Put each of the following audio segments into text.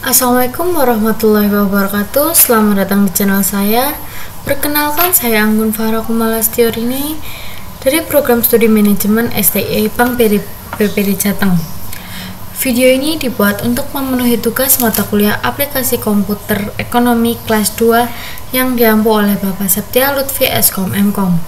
Assalamualaikum warahmatullahi wabarakatuh. Selamat datang di channel saya. Perkenalkan, saya Anggun Farah Kumalastiori dari program studi manajemen STI Bank BPD Jateng. Video ini dibuat untuk memenuhi tugas mata kuliah aplikasi komputer ekonomi kelas 2 yang diampu oleh Bapak Septia Lutfi Eskom Mkom.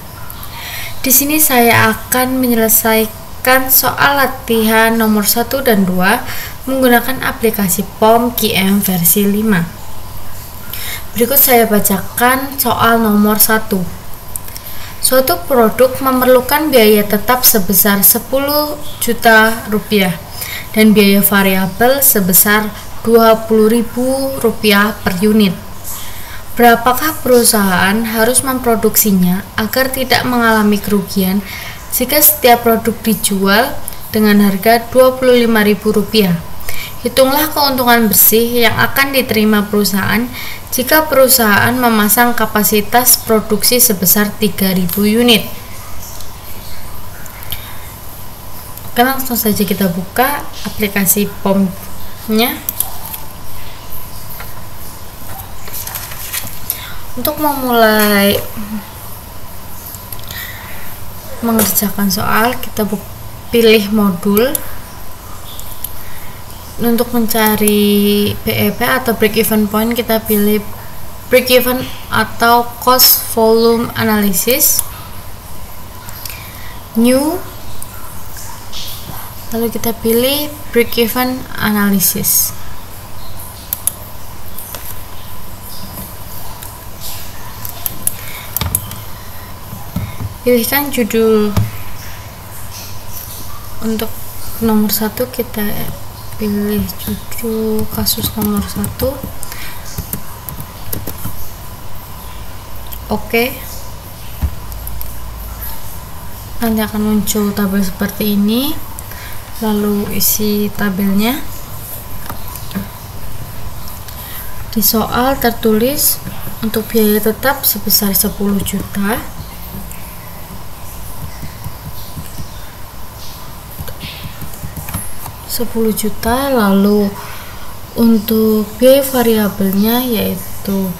Di sini saya akan menyelesaikan soal latihan nomor 1 dan 2 menggunakan aplikasi POM QM versi 5. Berikut saya bacakan soal nomor 1. Suatu produk memerlukan biaya tetap sebesar 10 juta rupiah dan biaya variabel sebesar 20.000 rupiah per unit. Berapakah perusahaan harus memproduksinya agar tidak mengalami kerugian jika setiap produk dijual dengan harga 25.000 rupiah? Hitunglah keuntungan bersih yang akan diterima perusahaan jika perusahaan memasang kapasitas produksi sebesar 3.000 unit. Oke, langsung saja kita buka aplikasi POM-nya. Untuk memulai mengerjakan soal, kita pilih modul. Untuk mencari BEP atau break even point, kita pilih break even atau cost volume analysis, new, lalu kita pilih break even analysis. Pilihkan judul. Untuk nomor 1 kita pilih judul kasus nomor 1. Oke. Nanti akan muncul tabel seperti ini, lalu isi tabelnya. Di soal tertulis untuk biaya tetap sebesar 10 juta, lalu untuk biaya variabelnya yaitu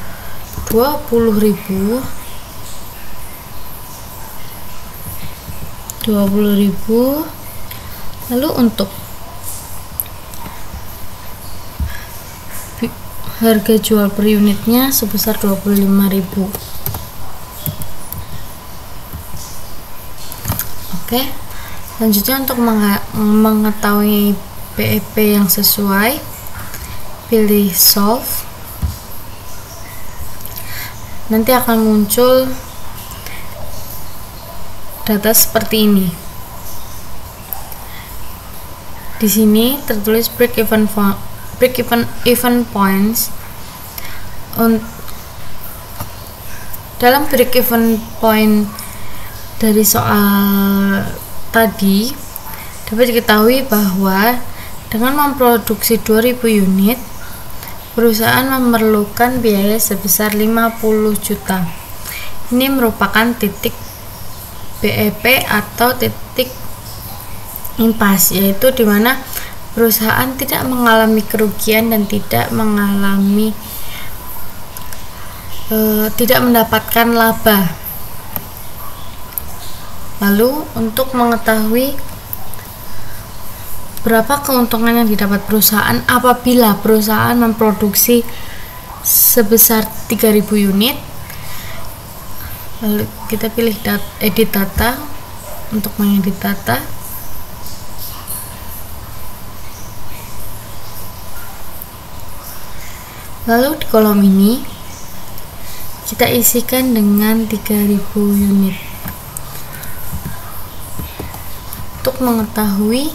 20.000, lalu untuk harga jual per unitnya sebesar 25.000. Oke. Selanjutnya, untuk mengetahui BEP yang sesuai, pilih solve. Nanti akan muncul data seperti ini. Di sini tertulis break even points. Dalam break even point dari soal tadi dapat diketahui bahwa dengan memproduksi 2000 unit, perusahaan memerlukan biaya sebesar 50 juta. Ini merupakan titik BEP atau titik impas, yaitu di mana perusahaan tidak mengalami kerugian dan tidak mendapatkan laba. Lalu untuk mengetahui berapa keuntungan yang didapat perusahaan apabila perusahaan memproduksi sebesar 3.000 unit, lalu kita pilih edit data. Untuk mengedit data, lalu di kolom ini kita isikan dengan 3.000 unit. Untuk mengetahui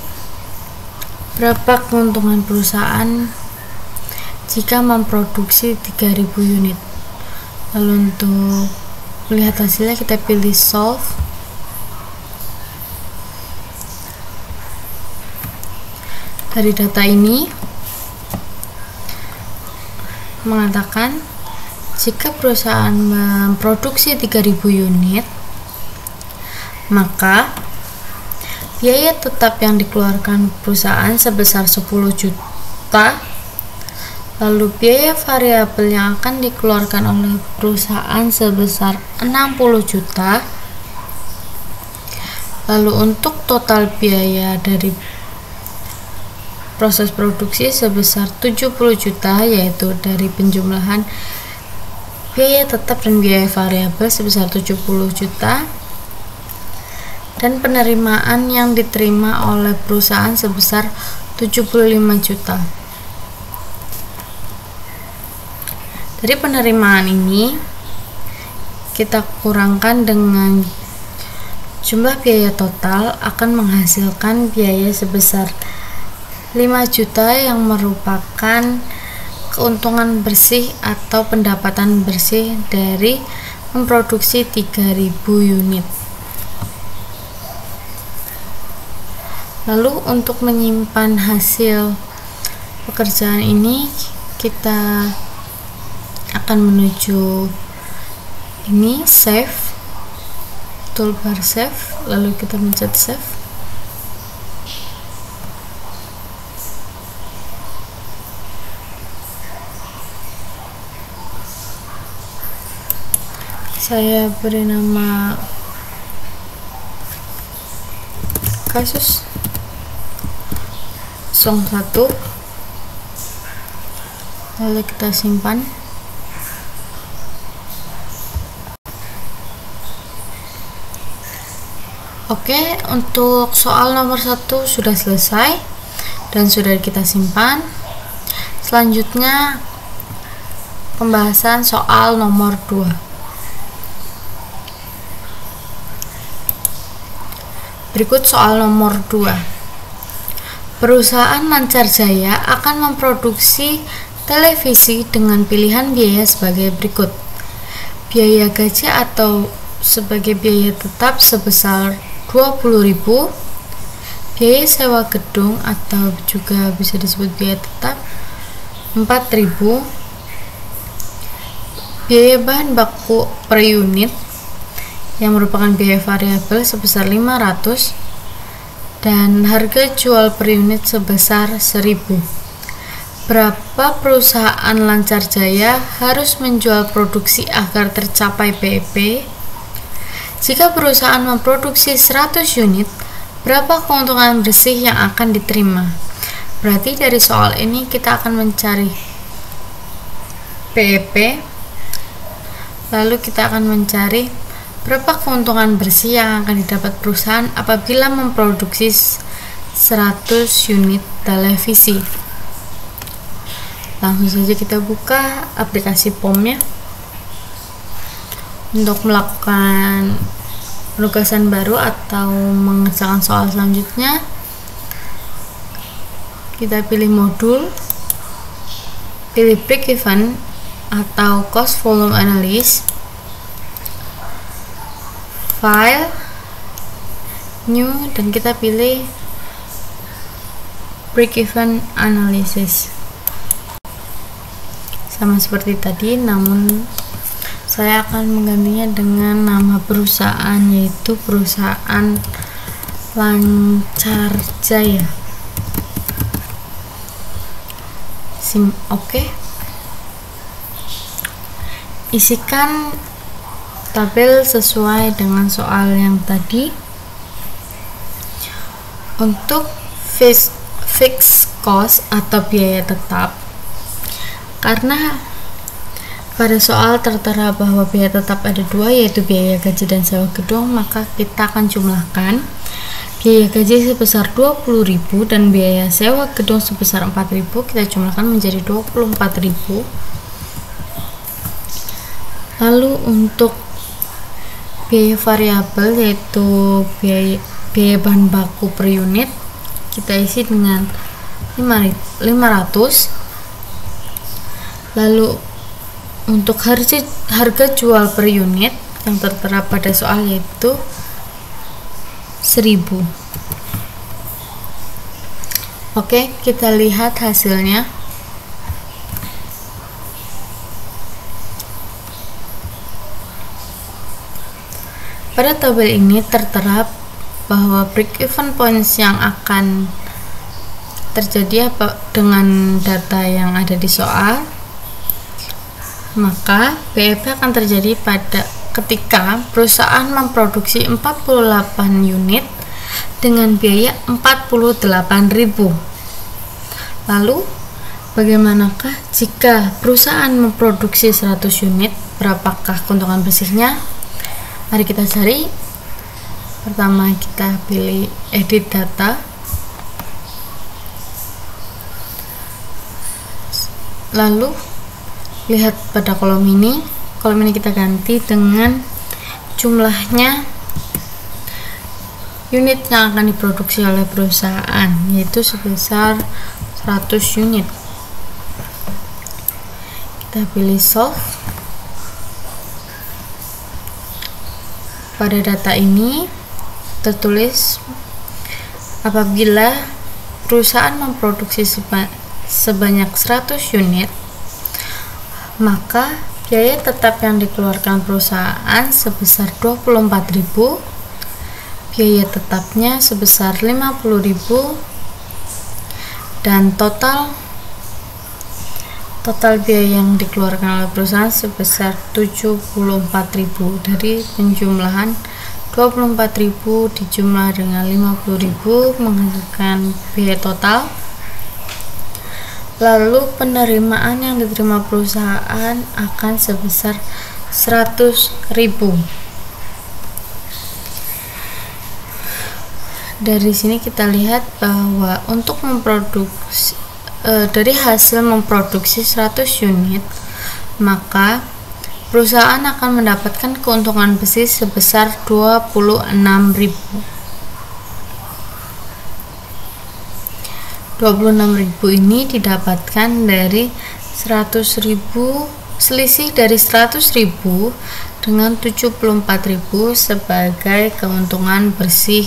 berapa keuntungan perusahaan jika memproduksi 3.000 unit, lalu untuk melihat hasilnya kita pilih solve. Dari data ini mengatakan jika perusahaan memproduksi 3.000 unit, maka biaya tetap yang dikeluarkan perusahaan sebesar 10 juta Lalu biaya variabel yang akan dikeluarkan oleh perusahaan sebesar 60 juta. Lalu untuk total biaya dari proses produksi sebesar 70 juta, yaitu dari penjumlahan biaya tetap dan biaya variabel sebesar 70 juta, dan penerimaan yang diterima oleh perusahaan sebesar 75 juta. Dari penerimaan ini kita kurangkan dengan jumlah biaya total, akan menghasilkan biaya sebesar 5 juta yang merupakan keuntungan bersih atau pendapatan bersih dari memproduksi 3000 unit. Lalu untuk menyimpan hasil pekerjaan ini, kita akan menuju ini save, toolbar save, lalu kita mencet save. Saya beri nama kasus 01, lalu kita simpan. Oke, untuk soal nomor 1 sudah selesai dan sudah kita simpan. Selanjutnya pembahasan soal nomor 2. Berikut soal nomor 2. Perusahaan Lancar Jaya akan memproduksi televisi dengan pilihan biaya sebagai berikut. Biaya gaji atau sebagai biaya tetap sebesar 20.000, biaya sewa gedung atau juga bisa disebut biaya tetap 4.000, biaya bahan baku per unit yang merupakan biaya variabel sebesar 500, dan harga jual per unit sebesar 1.000. Berapa perusahaan Lancar Jaya harus menjual produksi agar tercapai BEP? Jika perusahaan memproduksi 100 unit, berapa keuntungan bersih yang akan diterima? Berarti dari soal ini kita akan mencari BEP, lalu kita akan mencari berapa keuntungan bersih yang akan didapat perusahaan apabila memproduksi 100 unit televisi. Langsung saja kita buka aplikasi POM-nya. Untuk melakukan penugasan baru atau mengerjakan soal selanjutnya, kita pilih modul, pilih break even atau cost volume analysis, file, new, dan kita pilih break even analysis. Sama seperti tadi, namun saya akan menggantinya dengan nama perusahaan, yaitu perusahaan Lancar Jaya. Oke. Isikan tabel sesuai dengan soal yang tadi. Untuk fixed cost atau biaya tetap, karena pada soal tertera bahwa biaya tetap ada dua, yaitu biaya gaji dan sewa gedung, maka kita akan jumlahkan. Biaya gaji sebesar 20.000 dan biaya sewa gedung sebesar 4.000, kita jumlahkan menjadi 24.000. Lalu untuk biaya variabel, yaitu biaya bahan baku per unit, kita isi dengan 500. Lalu untuk harga jual per unit yang tertera pada soal yaitu 1.000. Oke, kita lihat hasilnya. Pada tabel ini tertera bahwa break even points yang akan terjadi apa dengan data yang ada di soal, maka BEP akan terjadi pada ketika perusahaan memproduksi 48 unit dengan biaya 48.000. Lalu bagaimanakah jika perusahaan memproduksi 100 unit? Berapakah keuntungan bersihnya? Mari kita cari. Pertama kita pilih edit data, lalu lihat pada kolom ini kita ganti dengan jumlahnya unit yang akan diproduksi oleh perusahaan, yaitu sebesar 100 unit. Kita pilih solve. Pada data ini tertulis apabila perusahaan memproduksi sebanyak 100 unit, maka biaya tetap yang dikeluarkan perusahaan sebesar 24.000, biaya tetapnya sebesar 50.000, dan total biaya yang dikeluarkan oleh perusahaan sebesar 74.000. Dari penjumlahan 24.000 dijumlah dengan 50.000 menghasilkan biaya total. Lalu penerimaan yang diterima perusahaan akan sebesar 100.000. Dari sini kita lihat bahwa untuk memproduksi dari hasil memproduksi 100 unit, maka perusahaan akan mendapatkan keuntungan bersih sebesar 26.000. 26.000 ini didapatkan dari 100.000, selisih dari 100.000 dengan 74.000 sebagai keuntungan bersih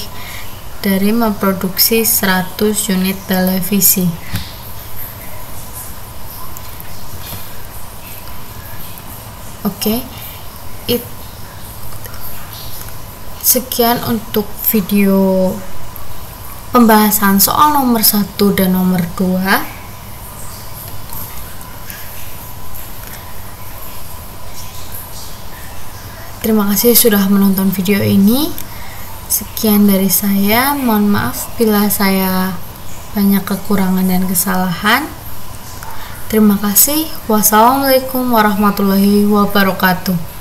dari memproduksi 100 unit televisi. Oke, sekian untuk video pembahasan soal nomor 1 dan nomor 2. Terima kasih sudah menonton video ini. Sekian dari saya, mohon maaf bila saya banyak kekurangan dan kesalahan. Terima kasih. Wassalamualaikum warahmatullahi wabarakatuh.